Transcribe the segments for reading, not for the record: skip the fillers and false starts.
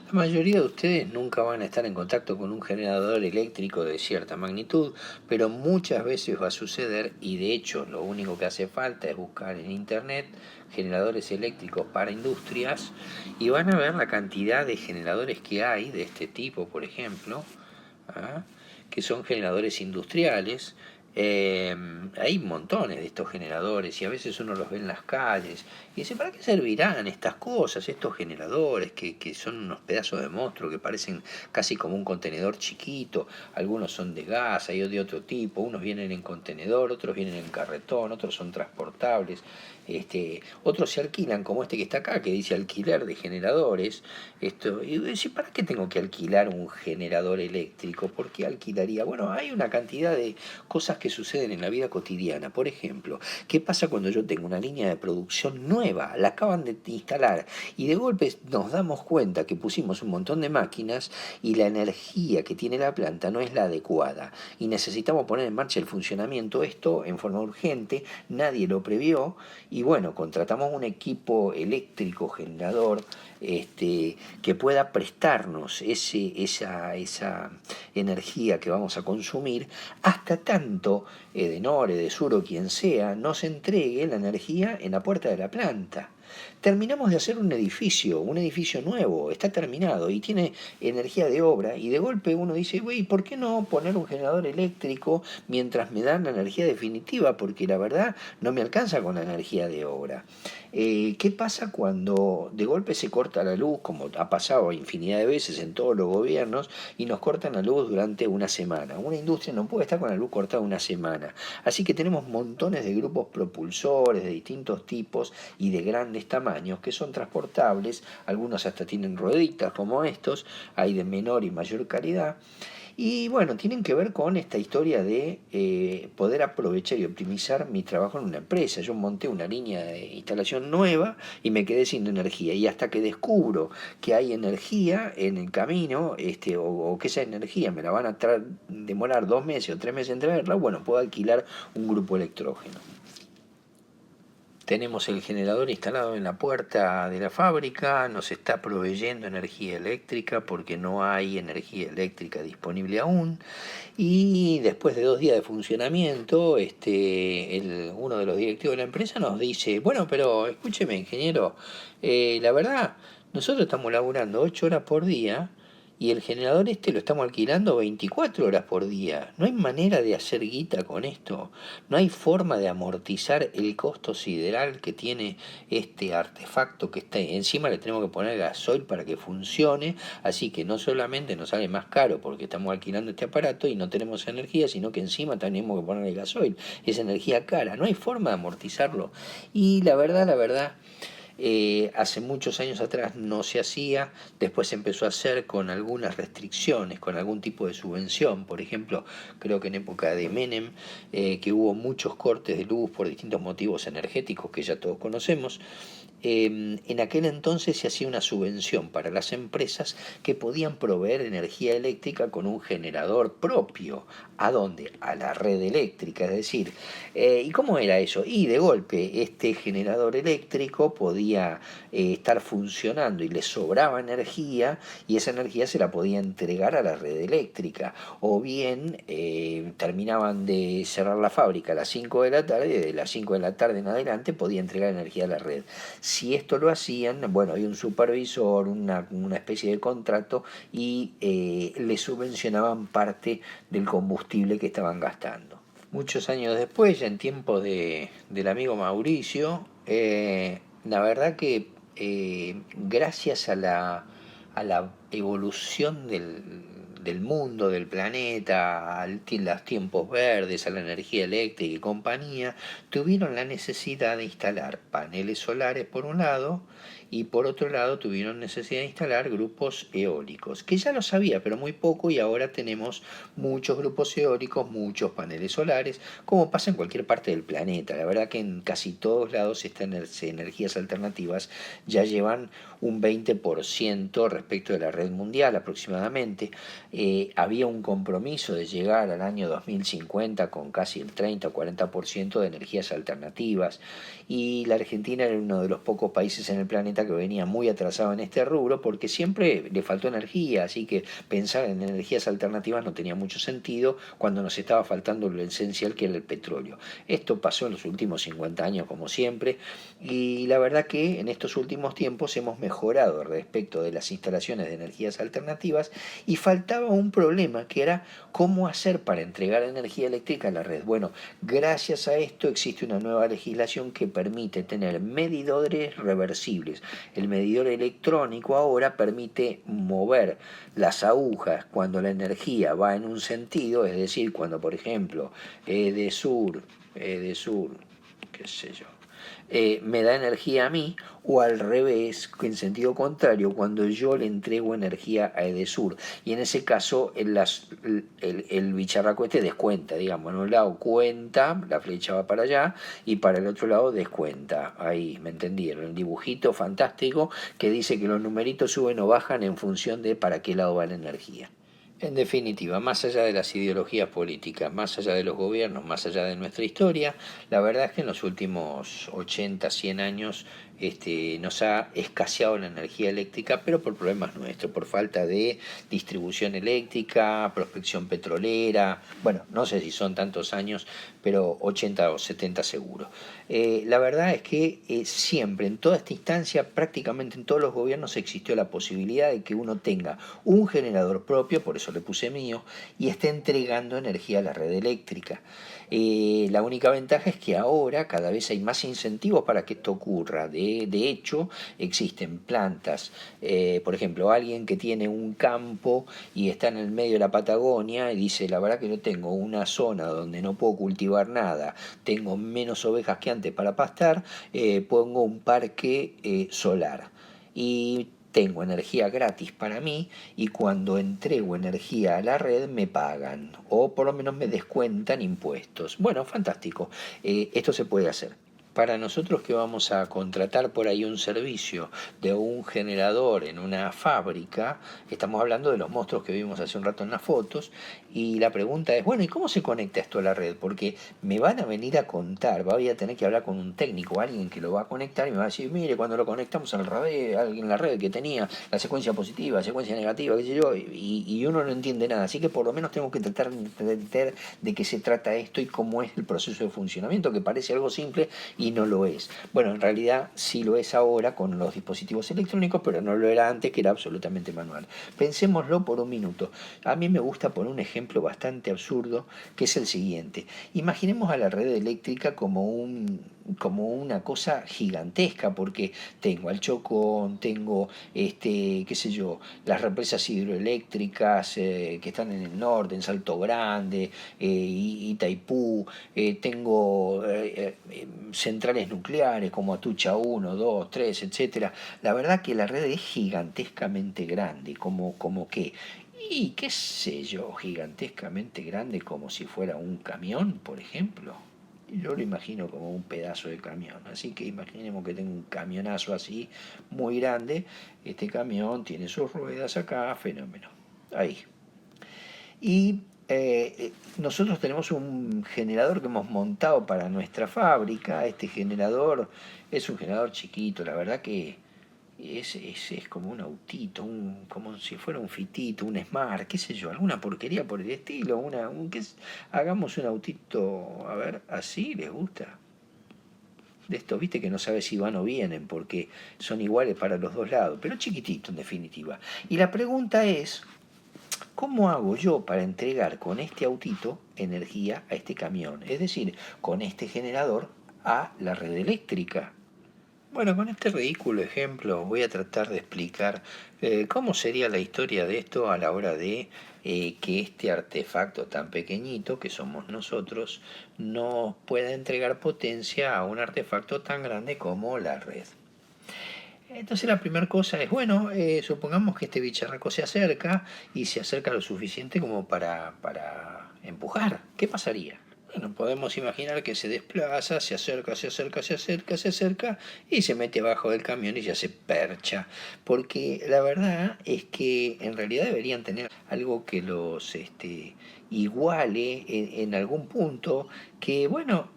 La mayoría de ustedes nunca van a estar en contacto con un generador eléctrico de cierta magnitud, pero muchas veces va a suceder y de hecho lo único que hace falta es buscar en internet generadores eléctricos para industrias y van a ver la cantidad de generadores que hay de este tipo, por ejemplo, ¿ah? Que son generadores industriales. Hay montones de estos generadores y a veces uno los ve en las calles y dice, ¿para qué servirán estas cosas, estos generadores que son unos pedazos de monstruo que parecen casi como un contenedor chiquito? Algunos son de gas, hay de otro tipo, unos vienen en contenedor, otros vienen en carretón, otros son transportables. Otros se alquilan, como este que está acá, que dice alquiler de generadores. Y decir, ¿para qué tengo que alquilar un generador eléctrico? ¿Por qué alquilaría? Bueno, hay una cantidad de cosas que suceden en la vida cotidiana. Por ejemplo, ¿qué pasa cuando yo tengo una línea de producción nueva? La acaban de instalar y de golpe nos damos cuenta que pusimos un montón de máquinas y la energía que tiene la planta no es la adecuada y necesitamos poner en marcha el funcionamiento esto en forma urgente, nadie lo previó y bueno, contratamos un equipo eléctrico generador que pueda prestarnos esa energía que vamos a consumir hasta tanto Edenor, Edesur o quien sea nos entregue la energía en la puerta de la planta. Terminamos de hacer un edificio nuevo, está terminado y tiene energía de obra y de golpe uno dice, güey, ¿por qué no poner un generador eléctrico mientras me dan la energía definitiva? Porque la verdad no me alcanza con la energía de obra. ¿Qué pasa cuando de golpe se corta la luz, como ha pasado infinidad de veces en todos los gobiernos, y nos cortan la luz durante una semana? Una industria no puede estar con la luz cortada una semana. Así que tenemos montones de grupos propulsores de distintos tipos y de grandes tamaños que son transportables, algunos hasta tienen rueditas como estos, hay de menor y mayor calidad. Y bueno, tienen que ver con esta historia de poder aprovechar y optimizar mi trabajo en una empresa. Yo monté una línea de instalación nueva y me quedé sin energía. Y hasta que descubro que hay energía en el camino, o que esa energía me la van a demorar 2 meses o 3 meses en traerla, bueno, puedo alquilar un grupo electrógeno. Tenemos el generador instalado en la puerta de la fábrica, nos está proveyendo energía eléctrica porque no hay energía eléctrica disponible aún. Y después de 2 días de funcionamiento, uno de los directivos de la empresa nos dice, bueno, pero escúcheme, ingeniero, la verdad, nosotros estamos laburando 8 horas por día y el generador lo estamos alquilando 24 horas por día. No hay manera de hacer guita con esto. No hay forma de amortizar el costo sideral que tiene este artefacto que está encima. Le tenemos que poner gasoil para que funcione, así que no solamente nos sale más caro porque estamos alquilando este aparato y no tenemos energía, sino que encima tenemos que ponerle gasoil. Es energía cara, no hay forma de amortizarlo. Y la verdad, hace muchos años atrás no se hacía, después se empezó a hacer con algunas restricciones, con algún tipo de subvención. Por ejemplo, creo que en época de Menem, que hubo muchos cortes de luz por distintos motivos energéticos que ya todos conocemos. En aquel entonces se hacía una subvención para las empresas que podían proveer energía eléctrica con un generador propio. ¿A dónde? A la red eléctrica, es decir, ¿y cómo era eso? Y de golpe este generador eléctrico podía estar funcionando y le sobraba energía y esa energía se la podía entregar a la red eléctrica. O bien terminaban de cerrar la fábrica a las 5 de la tarde y de las 5 de la tarde en adelante podía entregar energía a la red. Si esto lo hacían, bueno, había un supervisor, una especie de contrato y le subvencionaban parte del combustible que estaban gastando. Muchos años después, ya en tiempos del amigo Mauricio, la verdad que gracias a la evolución del mundo, del planeta, los tiempos verdes, a la energía eléctrica y compañía, tuvieron la necesidad de instalar paneles solares por un lado y por otro lado tuvieron necesidad de instalar grupos eólicos, que ya lo sabía, pero muy poco y ahora tenemos muchos grupos eólicos, muchos paneles solares, como pasa en cualquier parte del planeta. La verdad que en casi todos lados estas energías alternativas ya llevan un 20% respecto de la red mundial aproximadamente. Había un compromiso de llegar al año 2050 con casi el 30 o 40% de energías alternativas y la Argentina era uno de los pocos países en el planeta planeta que venía muy atrasado en este rubro porque siempre le faltó energía, así que pensar en energías alternativas no tenía mucho sentido cuando nos estaba faltando lo esencial que era el petróleo. Esto pasó en los últimos 50 años como siempre y la verdad que en estos últimos tiempos hemos mejorado respecto de las instalaciones de energías alternativas y faltaba un problema que era cómo hacer para entregar energía eléctrica a la red. Bueno, gracias a esto existe una nueva legislación que permite tener medidores reversibles. El medidor electrónico ahora permite mover las agujas cuando la energía va en un sentido, es decir, cuando por ejemplo Edesur, qué sé yo, me da energía a mí, o al revés, en sentido contrario, cuando yo le entrego energía a Edesur. Y en ese caso, el bicharraco este descuenta, digamos, en un lado cuenta, la flecha va para allá, y para el otro lado descuenta. Ahí, ¿me entendieron? El dibujito fantástico que dice que los numeritos suben o bajan en función de para qué lado va la energía. En definitiva, más allá de las ideologías políticas, más allá de los gobiernos, más allá de nuestra historia, la verdad es que en los últimos 80, 100 años nos ha escaseado la energía eléctrica, pero por problemas nuestros, por falta de distribución eléctrica, prospección petrolera, bueno, no sé si son tantos años, pero 80 o 70 seguro. La verdad es que siempre, en toda esta instancia, prácticamente en todos los gobiernos existió la posibilidad de que uno tenga un generador propio, por eso le puse mío, y esté entregando energía a la red eléctrica. La única ventaja es que ahora cada vez hay más incentivos para que esto ocurra. De hecho, existen plantas, por ejemplo, alguien que tiene un campo y está en el medio de la Patagonia y dice, la verdad que yo tengo una zona donde no puedo cultivar nada, tengo menos ovejas que antes para pastar, pongo un parque solar. Y tengo energía gratis para mí y cuando entrego energía a la red me pagan o por lo menos me descuentan impuestos. Bueno, fantástico. Esto se puede hacer. Para nosotros que vamos a contratar por ahí un servicio de un generador en una fábrica, estamos hablando de los monstruos que vimos hace un rato en las fotos, y la pregunta es, bueno, ¿y cómo se conecta esto a la red? Porque me van a venir a contar, voy a tener que hablar con un técnico, alguien que lo va a conectar y me va a decir, mire, cuando lo conectamos al red, alguien en la red que tenía la secuencia positiva, secuencia negativa, qué sé yo, y uno no entiende nada. Así que por lo menos tengo que tratar de entender de qué se trata esto y cómo es el proceso de funcionamiento, que parece algo simple y no lo es. Bueno, en realidad sí lo es ahora con los dispositivos electrónicos, pero no lo era antes, que era absolutamente manual. Pensémoslo por un minuto. A mí me gusta poner un ejemplo bastante absurdo, que es el siguiente. Imaginemos a la red eléctrica como una cosa gigantesca, porque tengo al Chocón, tengo, qué sé yo, las represas hidroeléctricas que están en el norte, en Salto Grande, Itaipú, tengo centrales nucleares como Atucha 1, 2, 3, etcétera. La verdad que la red es gigantescamente grande, como que, y qué sé yo, gigantescamente grande como si fuera un camión, por ejemplo. Yo lo imagino como un pedazo de camión. Así que imaginemos que tengo un camionazo así, muy grande. Este camión tiene sus ruedas acá, fenómeno. Ahí. Y nosotros tenemos un generador que hemos montado para nuestra fábrica. Este generador es un generador chiquito, la verdad que es como un autito, como si fuera un fitito, un Smart, qué sé yo, alguna porquería por el estilo, hagamos un autito, a ver, así les gusta. De estos, viste que no sabes si van o vienen, porque son iguales para los dos lados, pero chiquitito en definitiva. Y la pregunta es, ¿cómo hago yo para entregar con este autito energía a este camión? Es decir, con este generador a la red eléctrica. Bueno, con este ridículo ejemplo voy a tratar de explicar cómo sería la historia de esto a la hora de que este artefacto tan pequeñito que somos nosotros no pueda entregar potencia a un artefacto tan grande como la red. Entonces la primera cosa es, bueno, supongamos que este bicharraco se acerca y se acerca lo suficiente como para empujar. ¿Qué pasaría? Bueno, podemos imaginar que se desplaza, se acerca, se acerca, se acerca, se acerca y se mete abajo del camión y ya se percha. Porque la verdad es que en realidad deberían tener algo que los iguale en algún punto, que bueno,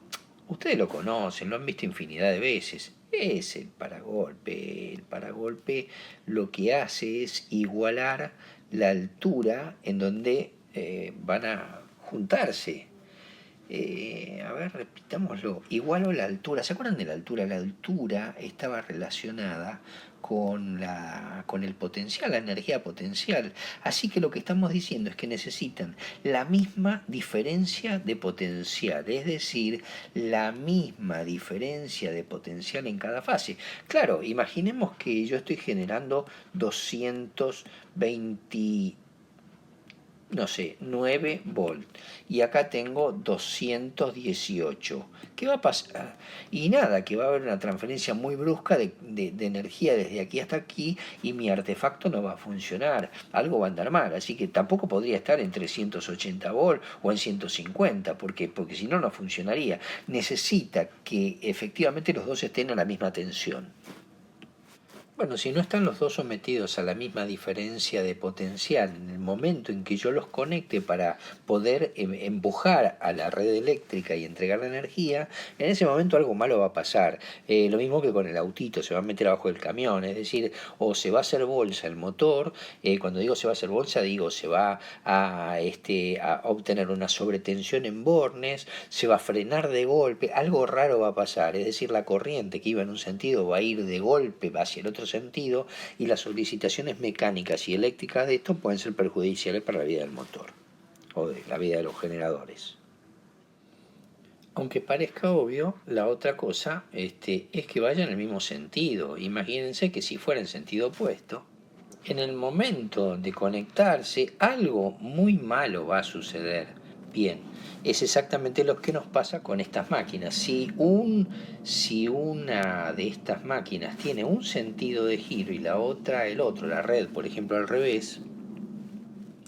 ustedes lo conocen, lo han visto infinidad de veces. Es el paragolpe. El paragolpe lo que hace es igualar la altura en donde van a juntarse. A ver, repitámoslo. Igualo la altura. ¿Se acuerdan de la altura? La altura estaba relacionada con el potencial, la energía potencial. Así que lo que estamos diciendo es que necesitan la misma diferencia de potencial, es decir, la misma diferencia de potencial en cada fase. Claro, imaginemos que yo estoy generando 220, no sé, 9 volt. Y acá tengo 218. ¿Qué va a pasar? Y nada, que va a haber una transferencia muy brusca de energía desde aquí hasta aquí y mi artefacto no va a funcionar. Algo va a andar mal. Así que tampoco podría estar en 380 volt o en 150, porque si no, no funcionaría. Necesita que efectivamente los dos estén a la misma tensión. Bueno, si no están los dos sometidos a la misma diferencia de potencial, en el momento en que yo los conecte para poder empujar a la red eléctrica y entregar la energía, en ese momento algo malo va a pasar. Lo mismo que con el autito, se va a meter abajo del camión, es decir, o se va a hacer bolsa el motor, cuando digo se va a hacer bolsa, digo se va a obtener una sobretensión en bornes, se va a frenar de golpe, algo raro va a pasar, es decir, la corriente que iba en un sentido va a ir de golpe hacia el otro sentido y las solicitaciones mecánicas y eléctricas de esto pueden ser perjudiciales para la vida del motor o de la vida de los generadores. Aunque parezca obvio, la otra cosa es que vaya en el mismo sentido. Imagínense que si fuera en sentido opuesto, en el momento de conectarse, algo muy malo va a suceder. Bien, es exactamente lo que nos pasa con estas máquinas. Si una de estas máquinas tiene un sentido de giro y la otra el otro, la red, por ejemplo, al revés,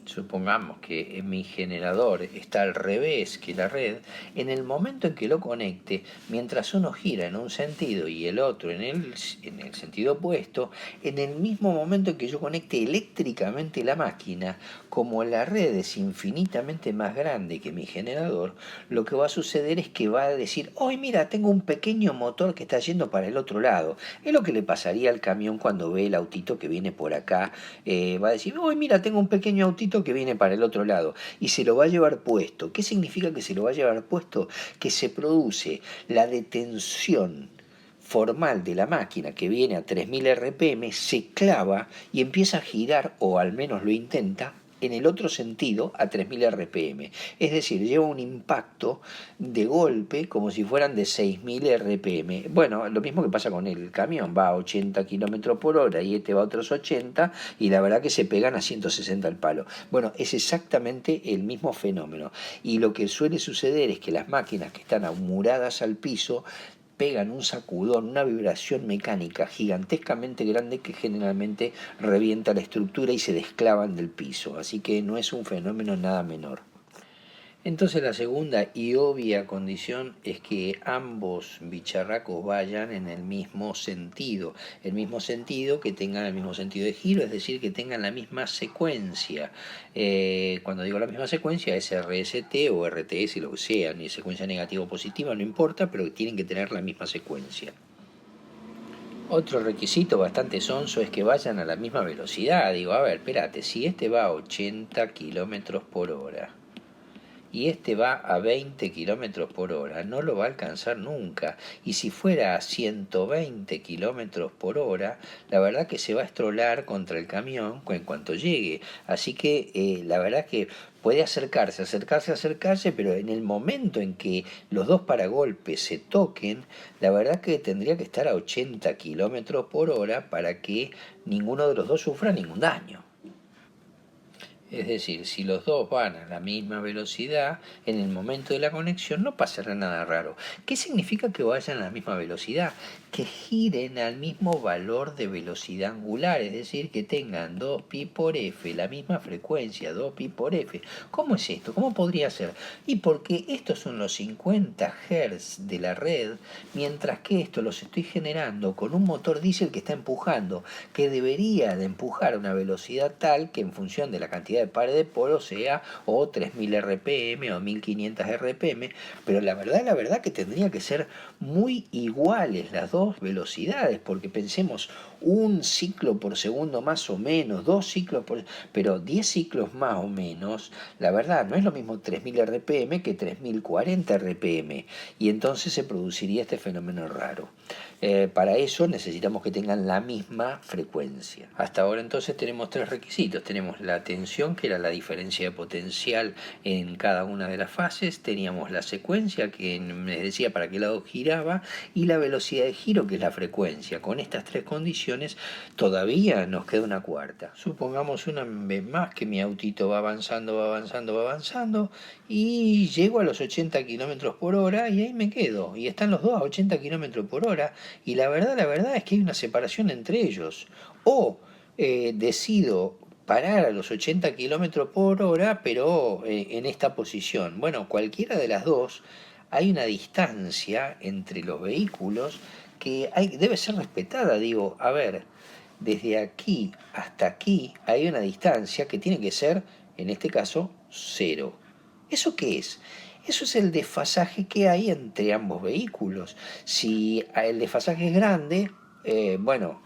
supongamos que mi generador está al revés que la red, en el momento en que lo conecte, mientras uno gira en un sentido y el otro en el sentido opuesto, en el mismo momento en que yo conecte eléctricamente la máquina, como la red es infinitamente más grande que mi generador, lo que va a suceder es que va a decir, ¡ay, mira, tengo un pequeño motor que está yendo para el otro lado! Es lo que le pasaría al camión cuando ve el autito que viene por acá. Va a decir, ¡ay, mira, tengo un pequeño autito que viene para el otro lado! Y se lo va a llevar puesto. ¿Qué significa que se lo va a llevar puesto? Que se produce la detención formal de la máquina que viene a 3000 RPM, se clava y empieza a girar, o al menos lo intenta, en el otro sentido a 3000 RPM. Es decir, lleva un impacto de golpe como si fueran de 6000 RPM. Bueno, lo mismo que pasa con el camión, va a 80 km por hora y este va a otros 80 y la verdad que se pegan a 160 al palo. Bueno, es exactamente el mismo fenómeno. Y lo que suele suceder es que las máquinas que están amuradas al piso pegan un sacudón, una vibración mecánica gigantescamente grande que generalmente revienta la estructura y se desclavan del piso. Así que no es un fenómeno nada menor. Entonces la segunda y obvia condición es que ambos bicharracos vayan en el mismo sentido que tengan el mismo sentido de giro, es decir, que tengan la misma secuencia. Cuando digo la misma secuencia es RST o RTS, lo que sea, ni secuencia negativa o positiva, no importa, pero tienen que tener la misma secuencia. Otro requisito bastante sonso es que vayan a la misma velocidad. Digo, a ver, espérate, si este va a 80 kilómetros por hora y este va a 20 kilómetros por hora, no lo va a alcanzar nunca. Y si fuera a 120 kilómetros por hora, la verdad que se va a estrolar contra el camión en cuanto llegue. Así que la verdad que puede acercarse, pero en el momento en que los dos paragolpes se toquen, la verdad que tendría que estar a 80 kilómetros por hora para que ninguno de los dos sufra ningún daño. Es decir, si los dos van a la misma velocidad, en el momento de la conexión no pasará nada raro. ¿Qué significa que vayan a la misma velocidad? Que giren al mismo valor de velocidad angular, es decir, que tengan 2pi por f, la misma frecuencia, 2pi por f. ¿Cómo es esto? ¿Cómo podría ser? Y porque estos son los 50 Hz de la red, mientras que esto los estoy generando con un motor diésel que está empujando, que debería de empujar a una velocidad tal que en función de la cantidad de pares de poros sea o 3000 RPM o 1500 RPM, pero la verdad que tendría que ser muy iguales las dos dos velocidades, porque pensemos un ciclo por segundo más o menos, dos ciclos por... pero 10 ciclos más o menos, la verdad, no es lo mismo 3000 RPM que 3040 RPM, y entonces se produciría este fenómeno raro. Para eso necesitamos que tengan la misma frecuencia. Hasta ahora entonces tenemos tres requisitos. Tenemos la tensión, que era la diferencia de potencial en cada una de las fases. Teníamos la secuencia, que me decía para qué lado giraba, y la velocidad de giro, que es la frecuencia. Con estas tres condiciones todavía nos queda una cuarta. Supongamos una vez más que mi autito va avanzando, va avanzando, va avanzando, y llego a los 80 kilómetros por hora y ahí me quedo. Y están los dos a 80 kilómetros por hora. Y la verdad es que hay una separación entre ellos. O decido parar a los 80 kilómetros por hora, pero en esta posición. Bueno, cualquiera de las dos, hay una distancia entre los vehículos que debe ser respetada. Digo, a ver, desde aquí hasta aquí hay una distancia que tiene que ser, en este caso, cero. ¿Eso qué es? Eso es el desfasaje que hay entre ambos vehículos. Si el desfasaje es grande, bueno,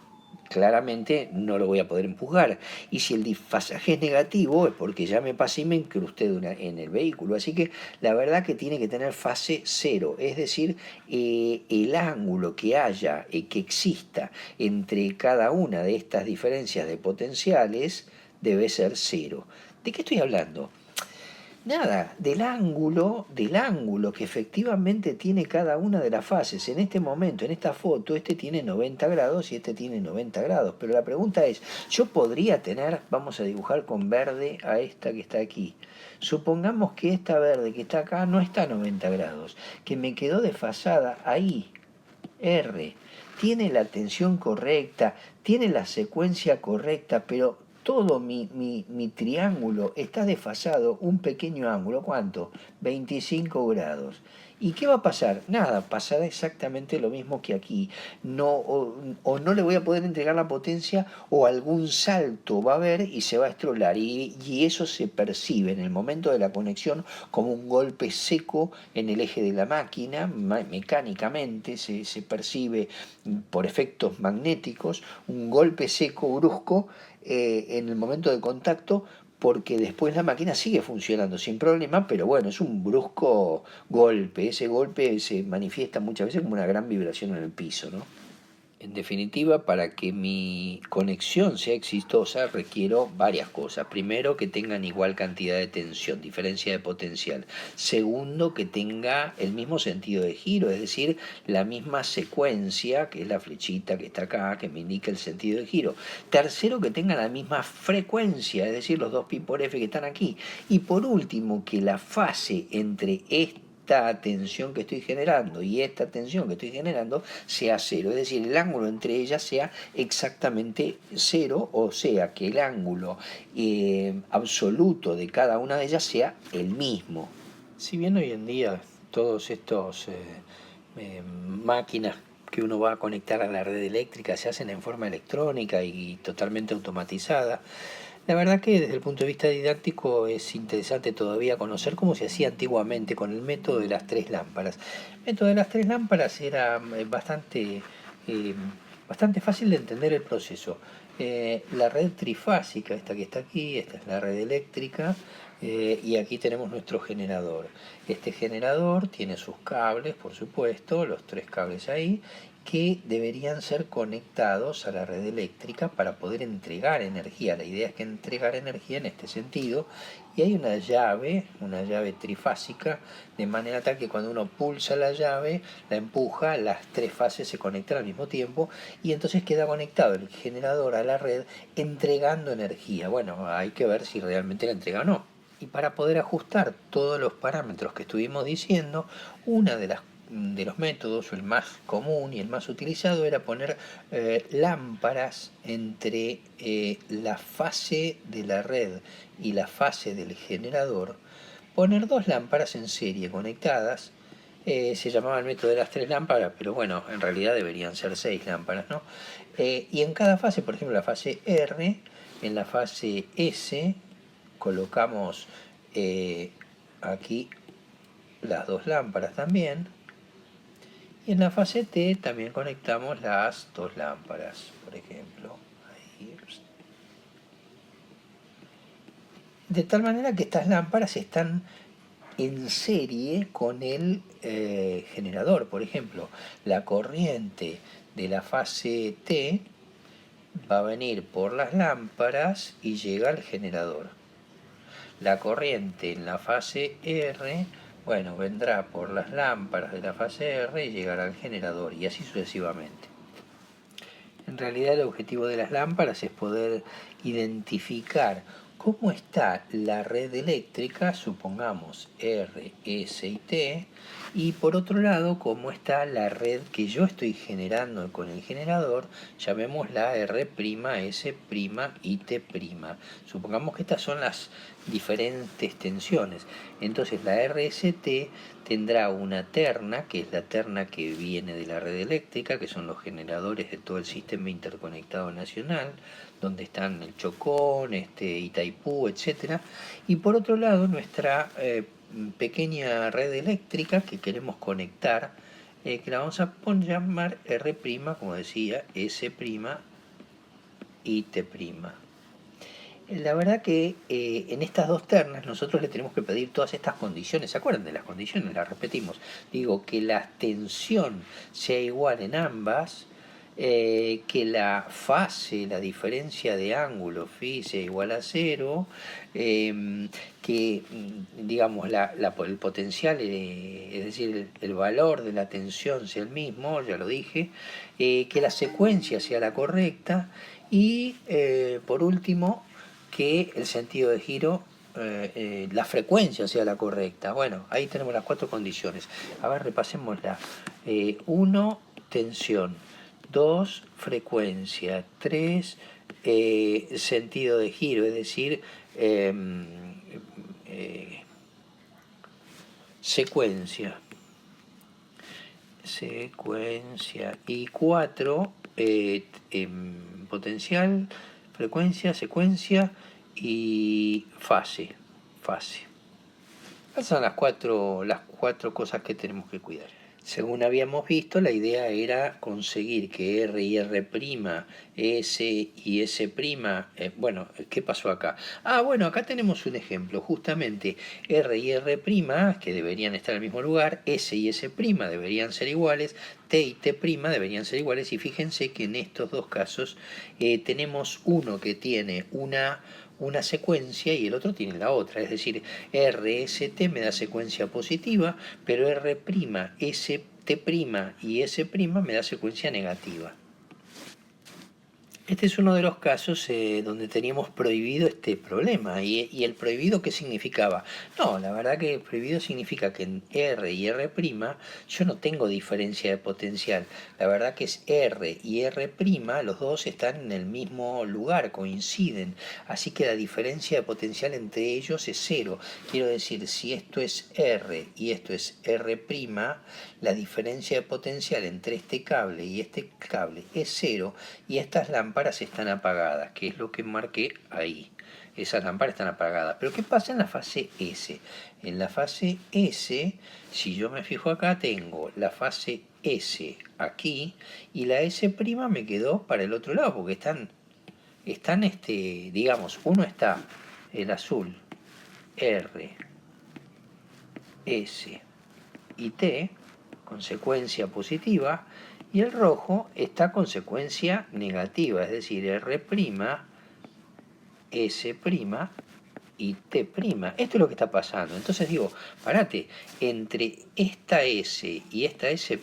claramente no lo voy a poder empujar. Y si el desfasaje es negativo, es porque ya me pasé y me incrusté en el vehículo. Así que la verdad que tiene que tener fase cero. Es decir, el ángulo que haya, que exista entre cada una de estas diferencias de potenciales debe ser cero. ¿De qué estoy hablando? Nada, del ángulo que efectivamente tiene cada una de las fases. En este momento, en esta foto, este tiene 90 grados y este tiene 90 grados. Pero la pregunta es, yo podría tener, vamos a dibujar con verde a esta que está aquí. Supongamos que esta verde que está acá no está a 90 grados, que me quedó desfasada ahí, R. Tiene la tensión correcta, tiene la secuencia correcta, pero todo mi triángulo está desfasado un pequeño ángulo. ¿Cuánto? 25 grados. ¿Y qué va a pasar? Nada, pasará exactamente lo mismo que aquí. No, o no le voy a poder entregar la potencia, o algún salto va a haber y se va a estrolar. Y eso se percibe en el momento de la conexión como un golpe seco en el eje de la máquina. Mecánicamente se percibe por efectos magnéticos un golpe seco brusco en el momento de contacto, porque después la máquina sigue funcionando sin problema, pero bueno, es un brusco golpe. Ese golpe se manifiesta muchas veces como una gran vibración en el piso, ¿no? En definitiva, para que mi conexión sea exitosa, requiero varias cosas. Primero, que tengan igual cantidad de tensión, diferencia de potencial. Segundo, que tenga el mismo sentido de giro, es decir, la misma secuencia, que es la flechita que está acá, que me indica el sentido de giro. Tercero, que tenga la misma frecuencia, es decir, los dos pi por f que están aquí. Y por último, que la fase entre esta tensión que estoy generando y esta tensión que estoy generando sea cero, es decir, el ángulo entre ellas sea exactamente cero, o sea, que el ángulo absoluto de cada una de ellas sea el mismo. Si bien hoy en día todos estos máquinas que uno va a conectar a la red eléctrica se hacen en forma electrónica y totalmente automatizada, la verdad que desde el punto de vista didáctico es interesante todavía conocer cómo se hacía antiguamente con el método de las tres lámparas. El método de las tres lámparas era eh, bastante fácil de entender el proceso. La red trifásica, esta que está aquí, esta es la red eléctrica, y aquí tenemos nuestro generador. Este generador tiene sus cables, por supuesto, los tres cables ahí, que deberían ser conectados a la red eléctrica para poder entregar energía. La idea es que entregar energía en este sentido, y hay una llave trifásica, de manera tal que cuando uno pulsa la llave, la empuja, las tres fases se conectan al mismo tiempo, y entonces queda conectado el generador a la red entregando energía. Bueno, hay que ver si realmente la entrega o no. Y para poder ajustar todos los parámetros que estuvimos diciendo, una de los métodos, o el más común y el más utilizado, era poner lámparas entre la fase de la red y la fase del generador. Poner dos lámparas en serie conectadas, se llamaba el método de las tres lámparas, pero bueno, en realidad deberían ser seis lámparas, ¿no? Y en cada fase, por ejemplo, la fase R, en la fase S, colocamos aquí las dos lámparas también, Y en la fase T también conectamos las dos lámparas, por ejemplo. Ahí. De tal manera que estas lámparas están en serie con el generador. Por ejemplo, la corriente de la fase T va a venir por las lámparas y llega al generador. La corriente en la fase R, bueno, vendrá por las lámparas de la fase R y llegará al generador, y así sucesivamente. En realidad el objetivo de las lámparas es poder identificar cómo está la red eléctrica, supongamos R, S y T, y por otro lado cómo está la red que yo estoy generando con el generador, llamémosla R', S' y T'. Supongamos que estas son las diferentes tensiones. Entonces la RST tendrá una terna, que es la terna que viene de la red eléctrica, que son los generadores de todo el sistema interconectado nacional, donde están el Chocón, Itaipú, etc. Y por otro lado, nuestra pequeña red eléctrica que queremos conectar, que la vamos a llamar R', como decía, S' y T'. La verdad que en estas dos ternas nosotros le tenemos que pedir todas estas condiciones. ¿Se acuerdan de las condiciones? Las repetimos. Digo, que la tensión sea igual en ambas, que la fase, la diferencia de ángulo phi sea igual a 0, que digamos el potencial, es decir, el valor de la tensión sea el mismo, ya lo dije, que la secuencia sea la correcta y por último que el sentido de giro, la frecuencia sea la correcta. Bueno, ahí tenemos las cuatro condiciones. A ver, repasémosla. 1, tensión. 2, frecuencia. 3, sentido de giro, es decir, secuencia. Y 4, potencial, frecuencia, secuencia y fase. Esas son las cuatro cosas que tenemos que cuidar. Según habíamos visto, la idea era conseguir que R y R', S y S', bueno, ¿qué pasó acá? Bueno, acá tenemos un ejemplo, justamente R y R', que deberían estar en el mismo lugar, S y S' deberían ser iguales, T y T' deberían ser iguales, y fíjense que en estos dos casos tenemos uno que tiene una secuencia y el otro tiene la otra, es decir, RST me da secuencia positiva, pero R', ST' y S' me da secuencia negativa. Este es uno de los casos donde teníamos prohibido este problema. ¿Y el prohibido qué significaba? No, la verdad que el prohibido significa que en R y R' yo no tengo diferencia de potencial. La verdad que es R y R', los dos están en el mismo lugar, coinciden. Así que la diferencia de potencial entre ellos es 0. Quiero decir, si esto es R y esto es R', la diferencia de potencial entre este cable y este cable es 0 y estas lámparas están apagadas, que es lo que marqué ahí. Esas lámparas están apagadas. Pero ¿qué pasa en la fase S? En la fase S, si yo me fijo acá, tengo la fase S aquí y la S' me quedó para el otro lado, porque están digamos, uno está el azul, R, S y T, consecuencia positiva, y el rojo está consecuencia negativa, es decir, R', S' y T'. Esto es lo que está pasando. Entonces digo, parate, entre esta S y esta S',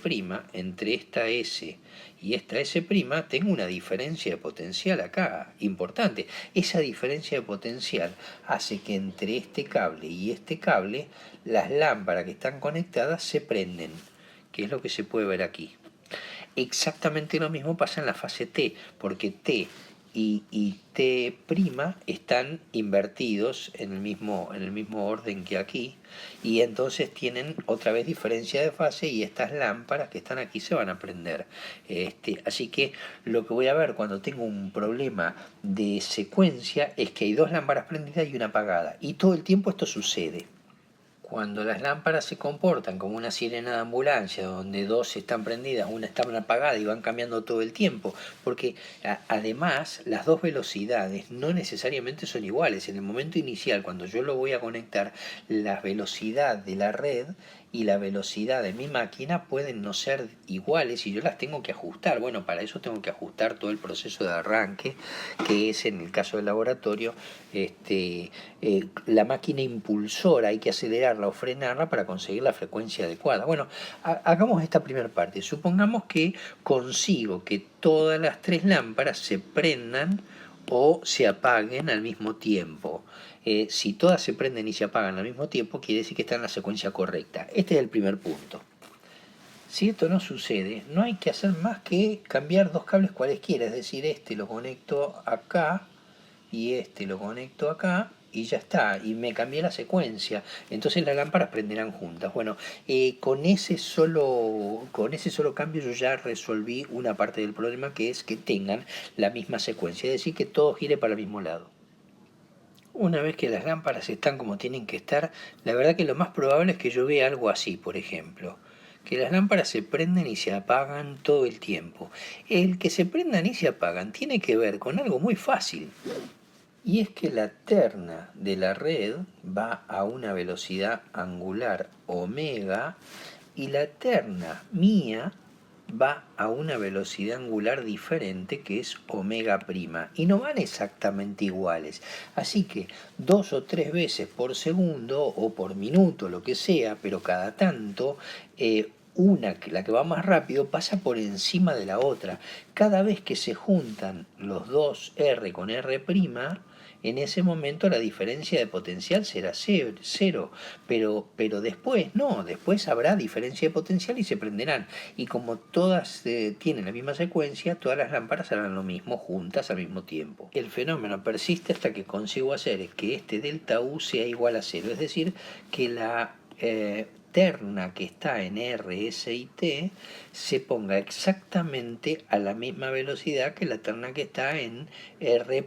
entre esta S y esta S', tengo una diferencia de potencial acá, importante. Esa diferencia de potencial hace que entre este cable y este cable, las lámparas que están conectadas se prenden, que es lo que se puede ver aquí. Exactamente lo mismo pasa en la fase T, porque T y T' están invertidos en el mismo orden que aquí, y entonces tienen otra vez diferencia de fase y estas lámparas que están aquí se van a prender. Así que lo que voy a ver cuando tengo un problema de secuencia es que hay dos lámparas prendidas y una apagada, y todo el tiempo esto sucede. Cuando las lámparas se comportan como una sirena de ambulancia, donde dos están prendidas, una está apagada y van cambiando todo el tiempo, porque además las dos velocidades no necesariamente son iguales. En el momento inicial, cuando yo lo voy a conectar, la velocidad de la red y la velocidad de mi máquina pueden no ser iguales y yo las tengo que ajustar. Bueno, para eso tengo que ajustar todo el proceso de arranque, que es en el caso del laboratorio, la máquina impulsora, hay que acelerarla o frenarla para conseguir la frecuencia adecuada. Bueno, hagamos esta primera parte. Supongamos que consigo que todas las tres lámparas se prendan o se apaguen al mismo tiempo. Si todas se prenden y se apagan al mismo tiempo, quiere decir que está en la secuencia correcta. Este es el primer punto. Si esto no sucede, no hay que hacer más que cambiar dos cables cualesquiera, es decir, este lo conecto acá y este lo conecto acá y ya está, y me cambié la secuencia, entonces las lámparas prenderán juntas. Bueno, con ese solo cambio yo ya resolví una parte del problema, que es que tengan la misma secuencia, es decir, que todo gire para el mismo lado. Una vez que las lámparas están como tienen que estar, la verdad que lo más probable es que yo vea algo así, por ejemplo. Que las lámparas se prenden y se apagan todo el tiempo. El que se prendan y se apagan tiene que ver con algo muy fácil. Y es que la terna de la red va a una velocidad angular omega y la terna mía va a una velocidad angular diferente, que es omega prima, y no van exactamente iguales. Así que 2 o 3 veces por segundo o por minuto, lo que sea, pero cada tanto, la que va más rápido pasa por encima de la otra. Cada vez que se juntan los dos R con R prima, en ese momento la diferencia de potencial será cero, pero después no, después habrá diferencia de potencial y se prenderán. Y como todas tienen la misma secuencia, todas las lámparas harán lo mismo juntas al mismo tiempo. El fenómeno persiste hasta que consigo hacer que este delta U sea igual a cero, es decir, que la terna que está en R, S y T se ponga exactamente a la misma velocidad que la terna que está en R',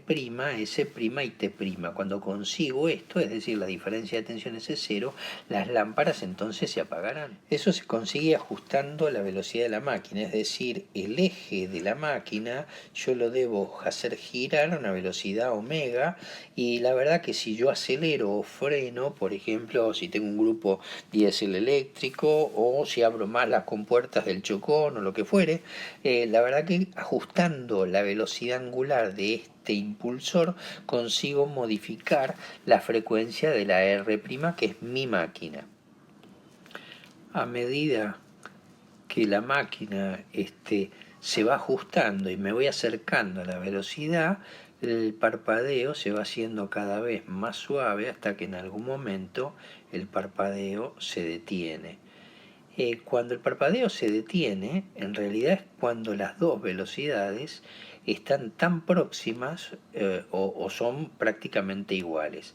S' y T'. Cuando consigo esto, es decir, la diferencia de tensión es cero, las lámparas entonces se apagarán. Eso se consigue ajustando la velocidad de la máquina, es decir, el eje de la máquina yo lo debo hacer girar a una velocidad omega, y la verdad que si yo acelero o freno, por ejemplo, si tengo un grupo diésel eléctrico o si abro más las compuertas del chocón o lo que fuere, la verdad que ajustando la velocidad angular de este impulsor consigo modificar la frecuencia de la R', que es mi máquina. A medida que la máquina se va ajustando y me voy acercando a la velocidad, el parpadeo se va haciendo cada vez más suave hasta que en algún momento el parpadeo se detiene. Cuando el parpadeo se detiene, en realidad es cuando las dos velocidades están tan próximas o son prácticamente iguales.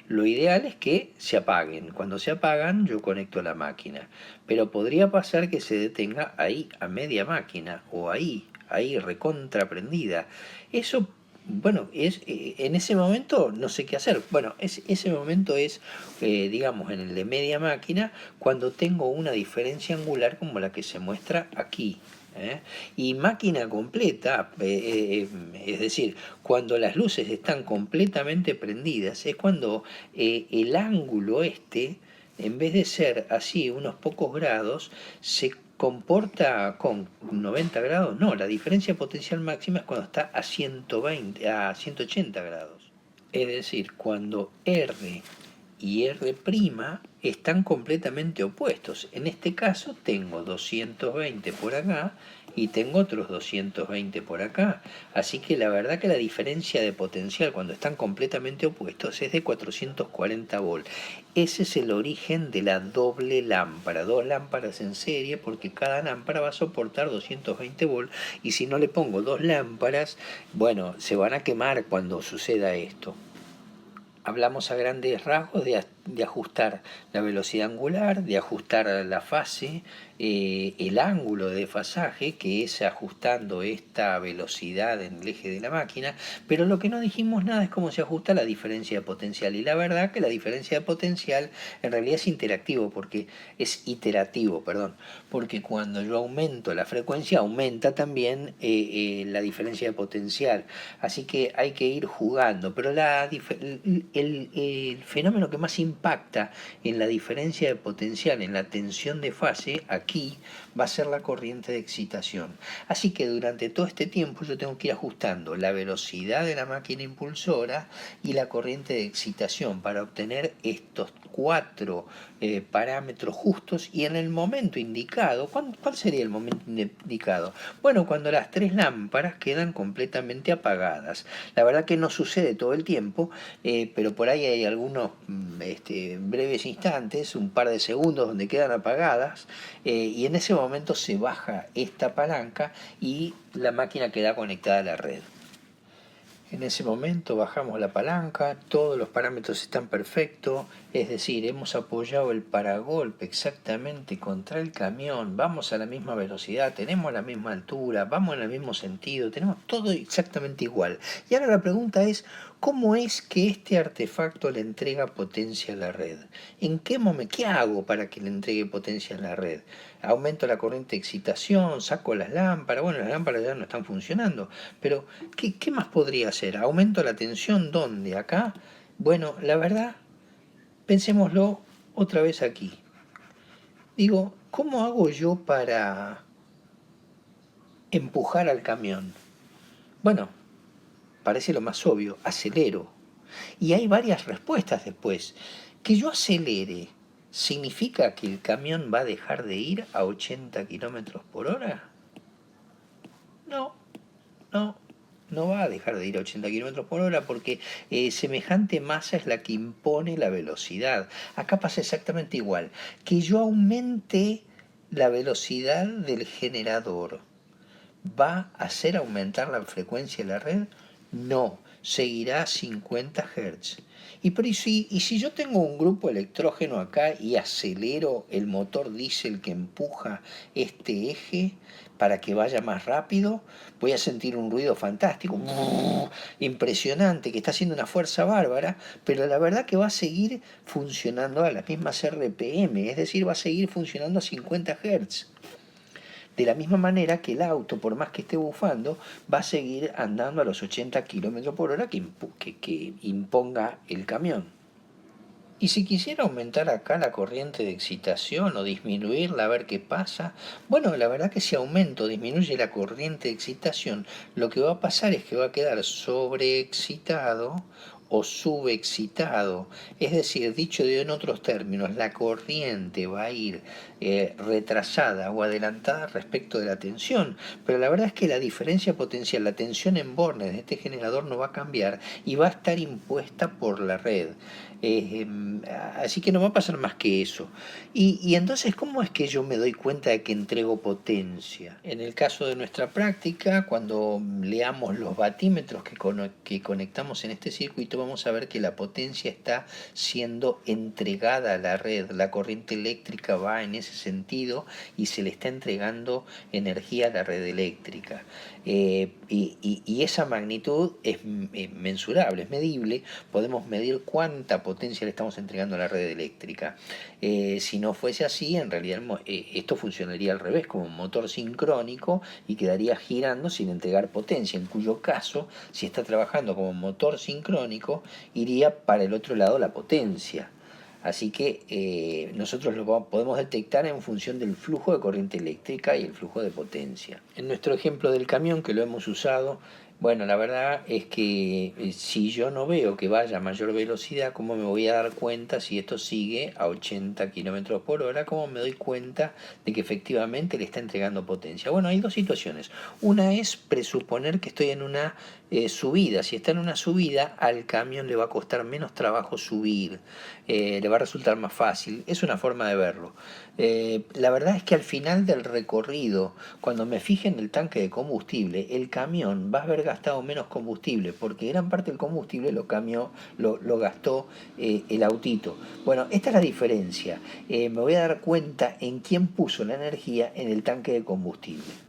Lo ideal es que se apaguen. Cuando se apagan, yo conecto la máquina. Pero podría pasar que se detenga ahí, a media máquina, o ahí recontra prendida. Eso, bueno, en ese momento no sé qué hacer. Bueno, ese momento es, digamos, en el de media máquina, cuando tengo una diferencia angular como la que se muestra aquí. Y máquina completa, es decir, cuando las luces están completamente prendidas, es cuando el ángulo en vez de ser así unos pocos grados, se comporta con 90 grados. No, la diferencia potencial máxima es cuando está a 180 grados. Es decir, cuando R y R' están completamente opuestos. En este caso tengo 220 por acá y tengo otros 220 por acá. Así que la verdad que la diferencia de potencial cuando están completamente opuestos es de 440 volts. Ese es el origen de la doble lámpara, dos lámparas en serie, porque cada lámpara va a soportar 220 volts, y si no le pongo dos lámparas, bueno, se van a quemar cuando suceda esto. hablamos a grandes rasgos de ajustar la velocidad angular, de ajustar la fase, el ángulo de desfasaje, que es ajustando esta velocidad en el eje de la máquina, pero lo que no dijimos nada es cómo se ajusta la diferencia de potencial. Y la verdad que la diferencia de potencial en realidad es interactivo, porque es iterativo, perdón, porque cuando yo aumento la frecuencia, aumenta también la diferencia de potencial. Así que hay que ir jugando, pero el fenómeno que más impacta en la diferencia de potencial, en la tensión de fase, aquí va a ser la corriente de excitación. Así que durante todo este tiempo yo tengo que ir ajustando la velocidad de la máquina impulsora y la corriente de excitación para obtener estos cuatro parámetros justos y en el momento indicado. ¿Cuál sería el momento indicado? Bueno, cuando las tres lámparas quedan completamente apagadas. La verdad que no sucede todo el tiempo, pero por ahí hay algunos breves instantes, un par de segundos donde quedan apagadas, y en ese momento se baja esta palanca y la máquina queda conectada a la red. En ese momento bajamos la palanca, todos los parámetros están perfectos, es decir, hemos apoyado el paragolpe exactamente contra el camión, vamos a la misma velocidad, tenemos la misma altura, vamos en el mismo sentido, tenemos todo exactamente igual. Y ahora la pregunta es, ¿cómo es que este artefacto le entrega potencia a la red? ¿En qué momento? ¿Qué hago para que le entregue potencia a la red? Aumento la corriente de excitación, saco las lámparas, bueno, las lámparas ya no están funcionando, pero ¿qué más podría hacer? ¿Aumento la tensión dónde? ¿Acá? Bueno, la verdad, pensémoslo otra vez aquí. Digo, ¿cómo hago yo para empujar al camión? Bueno, parece lo más obvio, acelero. Y hay varias respuestas después. Que yo acelere, ¿significa que el camión va a dejar de ir a 80 kilómetros por hora? No, no, no va a dejar de ir a 80 kilómetros por hora porque semejante masa es la que impone la velocidad. Acá pasa exactamente igual. Que yo aumente la velocidad del generador, ¿va a hacer aumentar la frecuencia de la red? No, seguirá a 50 Hz. ¿Y si yo tengo un grupo electrógeno acá y acelero el motor diésel que empuja este eje para que vaya más rápido, voy a sentir un ruido fantástico, impresionante, que está haciendo una fuerza bárbara, pero la verdad que va a seguir funcionando a las mismas RPM, es decir, va a seguir funcionando a 50 Hz. De la misma manera que el auto, por más que esté bufando, va a seguir andando a los 80 kilómetros por hora que imponga el camión. Y si quisiera aumentar acá la corriente de excitación o disminuirla a ver qué pasa, bueno, la verdad que si aumento o disminuye la corriente de excitación, lo que va a pasar es que va a quedar sobreexcitado o subexcitado. Es decir, dicho en otros términos, la corriente va a ir retrasada o adelantada respecto de la tensión, pero la verdad es que la diferencia potencial, la tensión en bornes de este generador no va a cambiar y va a estar impuesta por la red. Eh, Así que no va a pasar más que eso. Y entonces, ¿cómo es que yo me doy cuenta de que entrego potencia? En el caso de nuestra práctica, cuando leamos los batímetros que conectamos en este circuito, vamos a ver que la potencia está siendo entregada a la red. La corriente eléctrica va en ese sentido y se le está entregando energía a la red eléctrica. Y esa magnitud es mensurable, es medible. Podemos medir cuánta potencia le estamos entregando a la red eléctrica. Si no fuese así, en realidad esto funcionaría al revés, como un motor sincrónico y quedaría girando sin entregar potencia, en cuyo caso, si está trabajando como motor sincrónico, iría para el otro lado la potencia. Así que nosotros lo podemos detectar en función del flujo de corriente eléctrica y el flujo de potencia. En nuestro ejemplo del camión, que lo hemos usado, bueno, la verdad es que si yo no veo que vaya a mayor velocidad, ¿cómo me voy a dar cuenta si esto sigue a 80 kilómetros por hora? ¿Cómo me doy cuenta de que efectivamente le está entregando potencia? Bueno, hay dos situaciones. Una es presuponer que estoy en una subida. Si está en una subida, al camión le va a costar menos trabajo subir, le va a resultar más fácil. Es una forma de verlo. La verdad es que al final del recorrido, cuando me fije en el tanque de combustible, el camión va a haber gastado menos combustible, porque gran parte del combustible lo gastó el autito. Bueno, esta es la diferencia. Me voy a dar cuenta en quién puso la energía en el tanque de combustible.